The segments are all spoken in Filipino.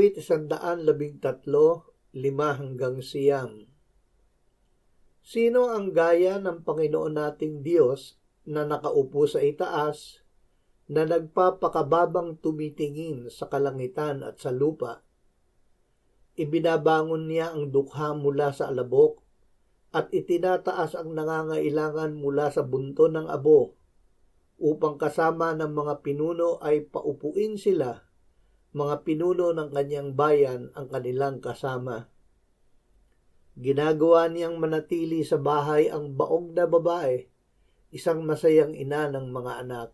Awit 113:5-9. Sino ang gaya ng Panginoon nating Diyos na nakaupo sa itaas, na nagpapakababang tumitingin sa kalangitan at sa lupa? Ibinabangon niya ang dukha mula sa alabok at itinataas ang nangangailangan mula sa bunto ng abo, upang kasama ng mga pinuno ay paupuin sila, mga pinuno ng kanyang bayan ang kanilang kasama. Ginagawa niyang manatili sa bahay ang baog na babae, isang masayang ina ng mga anak.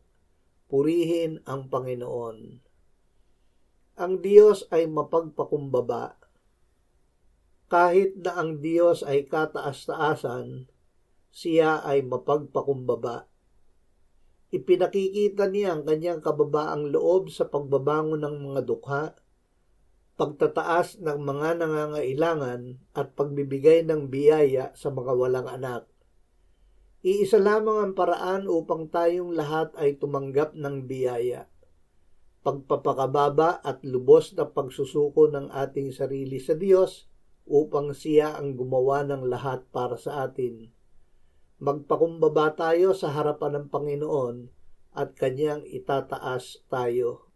Purihin ang Panginoon. Ang Diyos ay mapagpakumbaba. Kahit na ang Diyos ay kataas-taasan, siya ay mapagpakumbaba. Ipinakikita niya ang kanyang kababaang loob sa pagbabangon ng mga dukha, pagtataas ng mga nangangailangan at pagbibigay ng biyaya sa mga walang anak. Iisa lamang ang paraan upang tayong lahat ay tumanggap ng biyaya: pagpapakababa at lubos na pagsusuko ng ating sarili sa Diyos upang siya ang gumawa ng lahat para sa atin. Magpakumbaba tayo sa harapan ng Panginoon at kanyang itataas tayo.